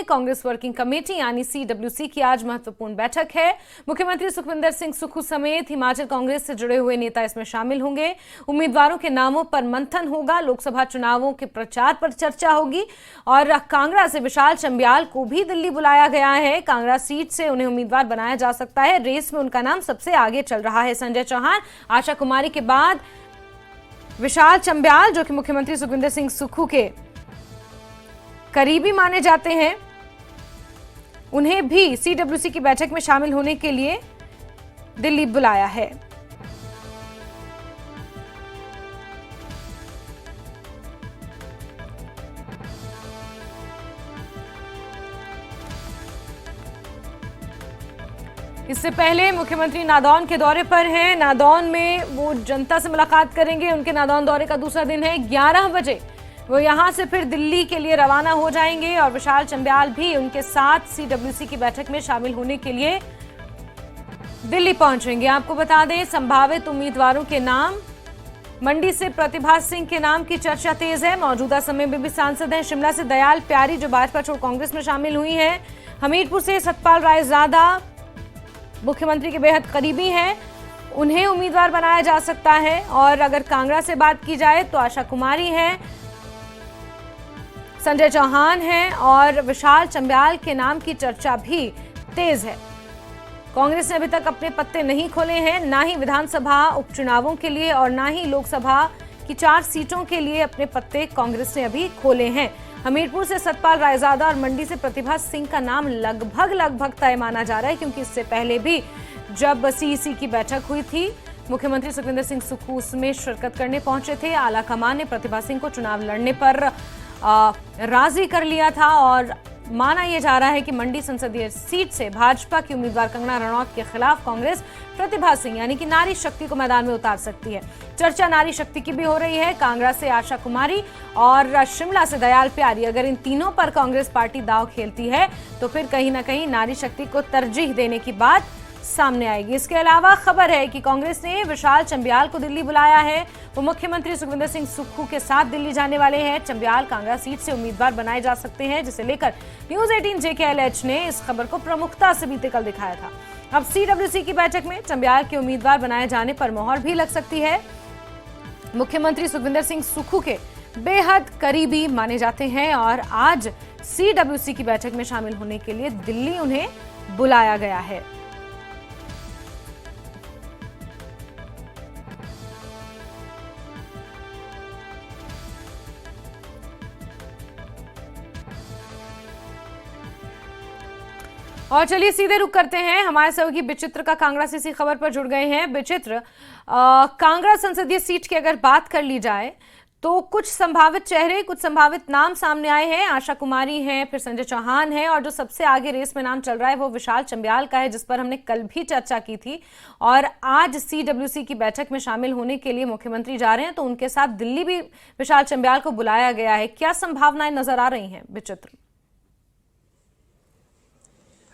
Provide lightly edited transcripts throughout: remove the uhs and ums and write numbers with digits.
में Congress working committee यानी CWC की आज महत्वपूर्ण बैठक है। मुख्यमंत्री सुखविंदर सिंह सुक्खू समेत हिमाचल कांग्रेस से जुड़े हुए नेता इसमें शामिल होंगे। उम्मीदवारों के नामों पर मंथन होगा, लोकसभा चुनावों के प्रचार पर चर्चा होगी और कांगड़ा से विशाल चंबियाल को भी दिल्ली बुलाया गया है। कांगड़ा सीट से उन्हें उम्मीदवार बनाया जा सकता है। रेस में उनका नाम सबसे आगे चल रहा है। संजय चौहान, आशा कुमारी के बाद विशाल चंबियाल, जो कि मुख्यमंत्री सुखविंदर सिंह सुक्खू के करीबी माने जाते हैं, उन्हें भी CWC की बैठक में शामिल होने के लिए दिल्ली बुलाया है। इससे पहले मुख्यमंत्री नादौन के दौरे पर हैं। नादौन में वो जनता से मुलाकात करेंगे। उनके नादौन दौरे का दूसरा दिन है। 11 बजे वो यहां से फिर दिल्ली के लिए रवाना हो जाएंगे और विशाल चंबियाल भी उनके साथ CWC की बैठक में शामिल होने के लिए दिल्ली पहुंचेंगे। आपको बता दें, संभावित उम्मीदवारों के नाम, मंडी से प्रतिभा सिंह के नाम की चर्चा तेज है। मौजूदा समय में भी सांसद हैं। शिमला से दयाल प्यारी, जो भाजपा छोड़ कांग्रेस में शामिल हुई हैं। हमीरपुर से सतपाल रायजादा मुख्यमंत्री के बेहद करीबी हैं, उन्हें उम्मीदवार बनाया जा सकता है। और अगर कांगड़ा से बात की जाए तो आशा कुमारी हैं, संजय चौहान हैं और विशाल चंबियाल के नाम की चर्चा भी तेज है। कांग्रेस ने अभी तक अपने पत्ते नहीं खोले हैं, ना ही विधानसभा उपचुनावों के लिए और ना ही लोकसभा की 4 सीटों के लिए अपने पत्ते कांग्रेस ने अभी खोले हैं। हमीरपुर से सतपाल रायजादा और मंडी से प्रतिभा सिंह का नाम लगभग तय माना जा रहा है, क्योंकि इससे पहले भी जब CEC की बैठक हुई थी, मुख्यमंत्री सुखविंदर सिंह सुक्खू उसमें शिरकत करने पहुंचे थे। आलाकमान ने प्रतिभा सिंह को चुनाव लड़ने पर राजी कर लिया था और माना यह जा रहा है कि मंडी संसदीय सीट से भाजपा की उम्मीदवार कंगना रनौत के खिलाफ कांग्रेस प्रतिभा सिंह यानी कि नारी शक्ति को मैदान में उतार सकती है। चर्चा नारी शक्ति की भी हो रही है। कांगड़ा से आशा कुमारी और शिमला से दयाल प्यारी, अगर इन तीनों पर कांग्रेस पार्टी दांव खेलती है तो फिर कहीं ना कहीं नारी शक्ति को तरजीह देने की बात सामने आएगी। इसके अलावा खबर है कि कांग्रेस ने विशाल चंबियाल को दिल्ली बुलाया है। वो मुख्यमंत्री सुखविंदर सिंह सुक्खू के साथ दिल्ली जाने वाले हैं। चंबियाल कांगड़ा सीट से उम्मीदवार बनाए जा सकते हैं, जिसे लेकर न्यूज 18 JKLH ने इस खबर को प्रमुखता से बीते कल दिखाया था। अब CWC की बैठक में चंबियाल के उम्मीदवार बनाए जाने पर मोहर भी लग सकती है। मुख्यमंत्री सुखविंदर सिंह सुक्खू के बेहद करीबी माने जाते हैं और आज CWC की बैठक में शामिल होने के लिए दिल्ली उन्हें बुलाया गया है। और चलिए सीधे रुक करते हैं। हमारे सहयोगी विचित्र का कांगड़ा से इसी खबर पर जुड़ गए हैं। विचित्र, कांगड़ा संसदीय सीट की अगर बात कर ली जाए तो कुछ संभावित चेहरे, कुछ संभावित नाम सामने आए हैं। आशा कुमारी हैं, फिर संजय चौहान है और जो सबसे आगे रेस में नाम चल रहा है वो विशाल चंबियाल का है, जिस पर हमने कल भी चर्चा की थी। और आज CWC की बैठक में शामिल होने के लिए मुख्यमंत्री जा रहे हैं, तो उनके साथ दिल्ली भी विशाल चंबियाल को बुलाया गया है। क्या संभावनाएं नजर आ रही हैं विचित्र?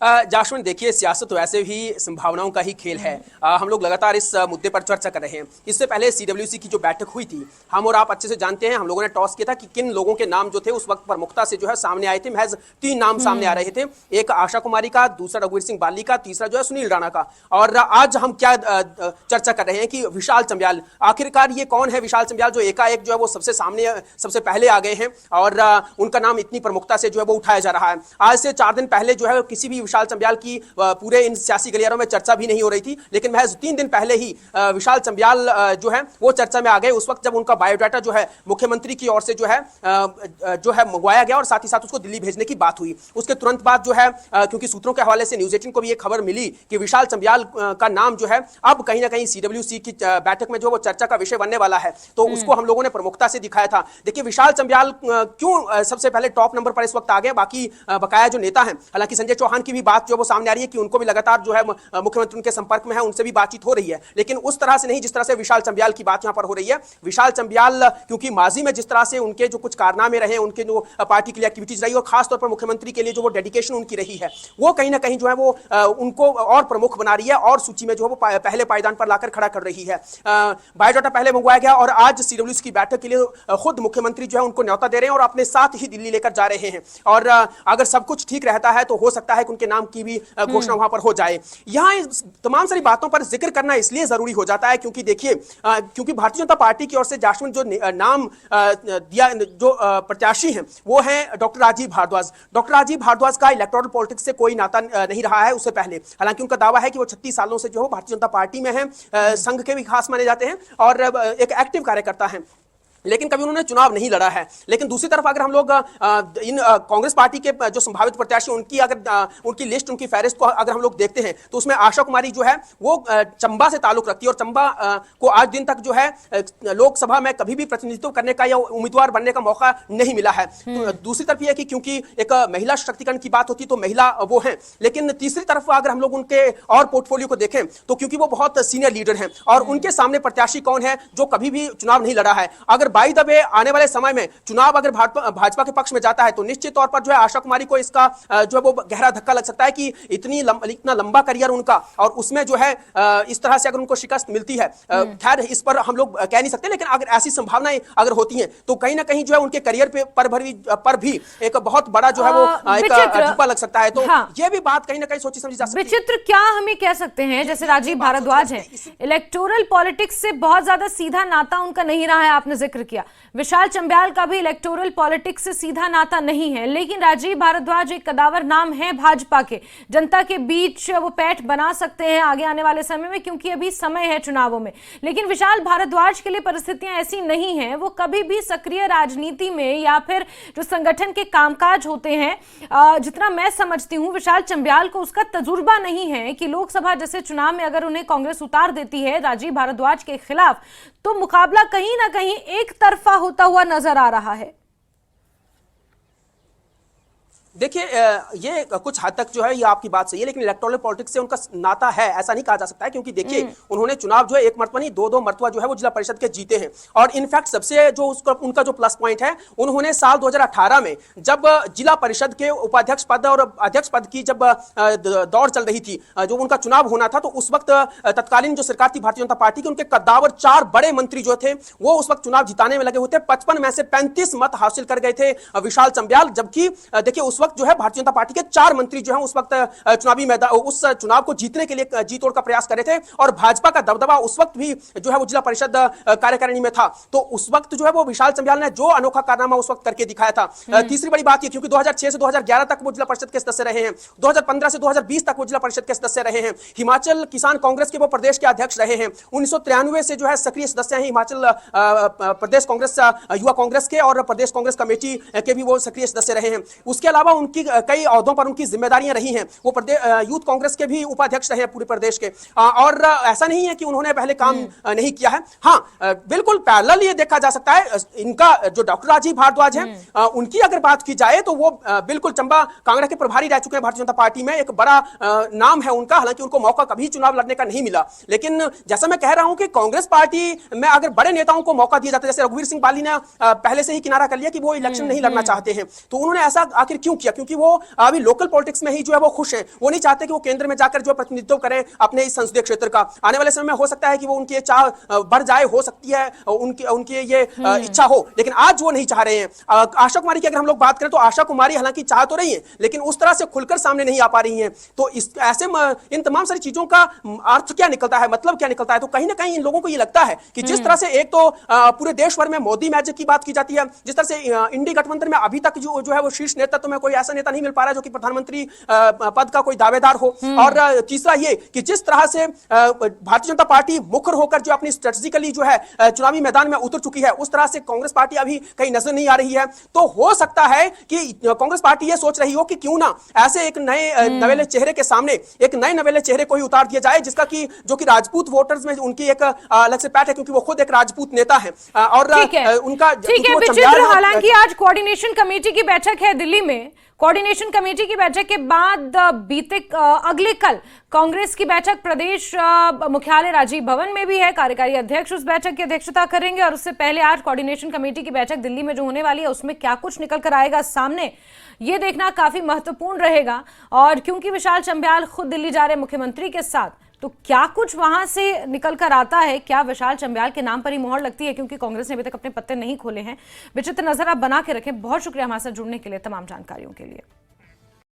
जाशवन, देखिए, सियासत तो वैसे भी संभावनाओं का ही खेल है। हम लोग लगातार इस मुद्दे पर चर्चा कर रहे हैं। इससे पहले CWC की जो बैठक हुई थी, हम और आप अच्छे से जानते हैं, हम लोगों ने टॉस किया था कि किन लोगों के नाम जो थे उस वक्त प्रमुखता से जो है सामने आए थे। महज 3 नाम सामने आ रहे थे, एक आशा कुमारी का, दूसरा रघुवीर सिंह बाली का, तीसरा जो है सुनील राणा का। और आज हम क्या चर्चा कर रहे हैं कि विशाल चंबियाल, आखिरकार ये कौन है विशाल चंबियाल जो एकाएक जो है वो सबसे पहले आ गए हैं और उनका नाम इतनी प्रमुखता से जो है वो उठाया जा रहा है। आज से 4 दिन पहले जो है किसी भी विशाल चंबियाल की पूरे इन सियासी गलियारों में चर्चा भी नहीं हो रही थी, लेकिन महज 3 दिन पहले ही विशाल चंबियाल जो है वो चर्चा में आ गए। उस वक्त जब उनका बायोडाटा जो है मुख्यमंत्री की ओर से जो है मंगवाया गया और साथ ही साथ उसको दिल्ली भेजने की बात हुई। उसके तुरंत बाद जो है, क्योंकि सूत्रों के हवाले से न्यूज 18 को भी एक खबर मिली कि विशाल चंबियाल का नाम जो है अब कहीं ना कहीं CWC की बैठक में जो वो चर्चा का विषय बनने वाला है, तो उसको हम लोगों ने प्रमुखता से दिखाया था। देखिए, विशाल चंबियाल क्यों सबसे पहले टॉप नंबर पर इस वक्त आ गए। बाकी बकाया जो नेता हैं, हालांकि संजय चौहान की भी बात जो वो सामने आ रही है कि उनको भी लगातार जो है मुख्यमंत्री उनके संपर्क में है, उनसे भी बातचीत हो रही है, लेकिन उस तरह से नहीं जिस तरह से विशाल चंबियाल की बात यहां पर हो रही है। विशाल चंबियाल क्योंकि माजी में जिस तरह से उनके जो कुछ कारनामे रहे, उनके जो पार्टी के लिए एक्टिविटीज रही और खासतौर पर मुख्यमंत्री के लिए जो वो डेडिकेशन उनकी रही है, वो कहीं ना कहीं जो है वो उनको और प्रमुख बना रही है और सूची में जो है वो पहले पायदान पर लाकर खड़ा कर रही है। बायोडाटा पहले मंगवाया गया और आज सीडब्ल्यूसी की बैठक के लिए खुद मुख्यमंत्री जो है उनको न्योता दे रहे हैं और अपने साथ ही दिल्ली लेकर जा रहे हैं। और अगर सब कुछ ठीक रहता है तो हो सकता है कि उनके नाम की भी घोषणा वहां पर हो जाए। यहां तमाम सारी बातों पर जिक्र करना इसलिए जरूरी हो जाता है क्योंकि देखिए, क्योंकि भारतीय जनता पार्टी की ओर से जाशवन जो नाम दिया, जो प्रत्याशी हैं वो हैं डॉक्टर राजीव भारद्वाज। डॉक्टर राजीव भारद्वाज का इलेक्टोरल पॉलिटिक्स से कोई नाता नहीं रहा है उससे पहले, हालांकि उनका दावा है कि वो 36 सालों से जो है भारतीय जनता पार्टी में है, संघ के भी खास माने जाते हैं और एक एक्टिव कार्यकर्ता हैं, लेकिन कभी उन्होंने चुनाव नहीं लड़ा है। लेकिन दूसरी तरफ अगर हम लोग इन कांग्रेस पार्टी के जो संभावित प्रत्याशी उनकी अगर उनकी लिस्ट, उनकी फहरिस्त को अगर हम लोग देखते हैं तो उसमें आशा कुमारी जो है वो चंबा से ताल्लुक रखती है और चंबा को आज दिन तक जो है लोकसभा में कभी भी प्रतिनिधित्व करने का या उम्मीदवार बनने का मौका नहीं मिला है। तो दूसरी तरफ यह है कि क्योंकि एक महिला सशक्तिकरण की बात होती तो महिला वो है, लेकिन तीसरी तरफ अगर हम लोग उनके और पोर्टफोलियो को देखें तो क्योंकि वो बहुत सीनियर लीडर हैं और उनके सामने प्रत्याशी कौन है जो कभी भी चुनाव नहीं लड़ा है। अगर बाई द वे आने वाले समय में चुनाव अगर भाजपा के पक्ष में जाता है तो निश्चित तौर पर जो है आशा कुमारी को इसका जो है वो गहरा धक्का लग सकता है कि इतना लंबा करियर उनका और उसमें जो है इस तरह से अगर उनको शिकस्त मिलती है, खैर इस पर हम लोग कह नहीं सकते, लेकिन अगर ऐसी संभावनाएं अगर होती हैं तो कहीं ना कहीं जो है उनके करियर पर भी एक बहुत बड़ा जो है वो एक धब्बा लग सकता है। तो यह भी बात कहीं ना कहीं सोची समझी जा सकती है। विचित्र क्या हमें कह सकते हैं, जैसे राजीव भारद्वाज है, इलेक्टोरल पॉलिटिक्स से बहुत ज्यादा सीधा नाता उनका नहीं रहा है, आपने जिक्र किया। विशाल चंबियाल का भी इलेक्टोरल पॉलिटिक्स से सीधा नाता नहीं है, लेकिन राजीव भारद्वाज एक कदावर नाम है भाजपा के, जनता के बीच वो पैठ बना सकते हैं आगे आने वाले समय में, क्योंकि अभी समय है चुनावों में। लेकिन विशाल भारद्वाज के लिए परिस्थितियां ऐसी नहीं हैं, वो कभी भी सक्रिय राजनीति में या फिर जो संगठन के कामकाज होते हैं, जितना मैं समझती हूं विशाल चंबियाल को उसका तजुर्बा नहीं है कि लोकसभा जैसे चुनाव में अगर उन्हें कांग्रेस उतार देती है राजीव भारद्वाज के खिलाफ तो मुकाबला कहीं ना कहीं एक तरफा होता हुआ नजर आ रहा है। देखिए, ये कुछ हद तक जो है ये आपकी बात सही है, लेकिन इलेक्टोरल पॉलिटिक्स से उनका नाता है ऐसा नहीं कहा जा सकता है, क्योंकि देखिए उन्होंने चुनाव जो है एक मर्तबा नहीं दो मर्तबा जो है वो जिला परिषद के जीते हैं। और इनफैक्ट सबसे जो उनका जो प्लस पॉइंट है, उन्होंने साल 2018 में जब जिला परिषद के उपाध्यक्ष पद और अध्यक्ष पद की जब दौड़ चल रही थी, जो उनका चुनाव होना था, तो उस वक्त तत्कालीन जो सरकार थी भारतीय जनता पार्टी की, उनके कद्दावर 4 बड़े मंत्री जो थे वो उस वक्त चुनाव जिताने में लगे हुए थे। 55 में से 35 मत हासिल कर गए थे विशाल चंबियाल, जबकि देखिए उस वक्त जो है भारतीय जनता पार्टी के 4 मंत्री जो हैं उस वक्त चुनावी मैदान, उस चुनाव को जीतने के लिए जी तोड़ का प्रयास कर रहे थे और भाजपा का दबदबा उस वक्त भी जो है वो जिला परिषद कार्यकारिणी में था। तो उस वक्त जो है वो विशाल चंबियाल ने जो अनोखा कारनामा उस वक्त करके दिखाया था। तीसरी बड़ी बात ये, क्योंकि 2006 से 2011 तक वो जिला परिषद के सदस्य रहे हैं, 2015 से 2020 तक वो जिला परिषद के सदस्य रहे हैं, हिमाचल किसान कांग्रेस के वो प्रदेश के अध्यक्ष रहे हैं, 1993 से जो है सक्रिय सदस्य हैं हिमाचल प्रदेश कांग्रेस युवा कांग्रेस के और प्रदेश कांग्रेस कमेटी के भी वो सक्रिय सदस्य रहे हैं। उसके अलावा उनकी कई ओहदों पर उनकी जिम्मेदारियां रही हैं, वो यूथ कांग्रेस के भी उपाध्यक्ष रहे हैं पूरे प्रदेश के। और ऐसा नहीं है कि उन्होंने पहले काम नहीं किया है। हाँ, बिल्कुल पैरेलल ये देखा जा सकता है, इनका जो डॉक्टर राजीव भारद्वाज हैं उनकी अगर बात की जाए तो वो बिल्कुल चंबा कांगड़ा के प्रभारी रह चुके हैं भारतीय जनता पार्टी में, एक बड़ा नाम है उनका, हालांकि उनको मौका कभी चुनाव लड़ने का नहीं मिला। लेकिन जैसा मैं कह रहा हूं कि कांग्रेस पार्टी में अगर बड़े नेताओं को मौका दिया जाता है, जैसे रघुवीर सिंह बाली ने पहले से ही किनारा कर लिया कि वो इलेक्शन नहीं लड़ना चाहते हैं, तो उन्होंने ऐसा आखिर क्यों किया? क्योंकि वो अभी लोकल पॉलिटिक्स में ही जो है वो खुश हैं, वो नहीं चाहते कि वो केंद्र में जाकर जो प्रतिनिधित्व करें अपने इस संसदीय क्षेत्र का। आने वाले समय में हो सकता है कि वो उनकी चाह बढ़ जाए, हो सकती है उनकी ये इच्छा हो, लेकिन आज वो नहीं चाह रहे हैं। आशा कुमारी की अगर हम लोग बात करें तो आशा कुमारी हालांकि चाह तो रही है, लेकिन उस तरह से खुलकर सामने नहीं आ पा रही हैं। तो ऐसे इन तमाम सारी चीजों का अर्थ क्या निकलता है, मतलब क्या निकलता है? तो कहीं ना कहीं इन लोगों को ये लगता है कि जिस तरह से एक तो पूरे देश भर में मोदी मैजिक की बात की जाती है, जिस तरह से इंडी गठबंधन में अभी तक जो है वो शीर्ष नेतृत्व में कोई ऐसा नेता नहीं मिल पा रहा है जो कि प्रधानमंत्री पद का कोई दावेदार हो। और तीसरा ये कि जिस तरह से भारतीय जनता पार्टी मुखर होकर जो अपनी स्ट्रेटेजिकली जो है चुनावी मैदान में उतर चुकी है, उस तरह से कांग्रेस पार्टी अभी कहीं नजर नहीं आ रही है। तो हो सकता है कि कांग्रेस पार्टी ये सोच रही हो कि क्यों ना ऐसे एक नए नवेले चेहरे के सामने एक नए नवेले चेहरे को ही उतार दिया जाए, जिसका कि जो कि राजपूत वोटर्स में उनकी एक अलग से पैठ है, क्योंकि वो खुद एक राजपूत नेता है। और उनका ठीक है, हालांकि आज कोऑर्डिनेशन कमेटी की बैठक है दिल्ली में, कोऑर्डिनेशन कमेटी की बैठक के बाद अगले कल कांग्रेस की बैठक प्रदेश मुख्यालय राजीव भवन में भी है। कार्यकारी अध्यक्ष उस बैठक की अध्यक्षता करेंगे और उससे पहले आज कोऑर्डिनेशन कमेटी की बैठक दिल्ली में जो होने वाली है उसमें क्या कुछ निकल कर आएगा सामने, ये देखना काफी महत्वपूर्ण रहेगा। और क्योंकि विशाल चंबयाल खुद दिल्ली जा रहे मुख्यमंत्री के साथ, तो क्या कुछ वहां से निकल कर आता है, क्या विशाल चंबयाल के नाम पर ही मोहर लगती है, क्योंकि कांग्रेस ने अभी तक अपने पत्ते नहीं खोले हैं। विचित्र नजर आप बना के रखें। बहुत शुक्रिया हमारे साथ जुड़ने के लिए, तमाम जानकारियों के लिए।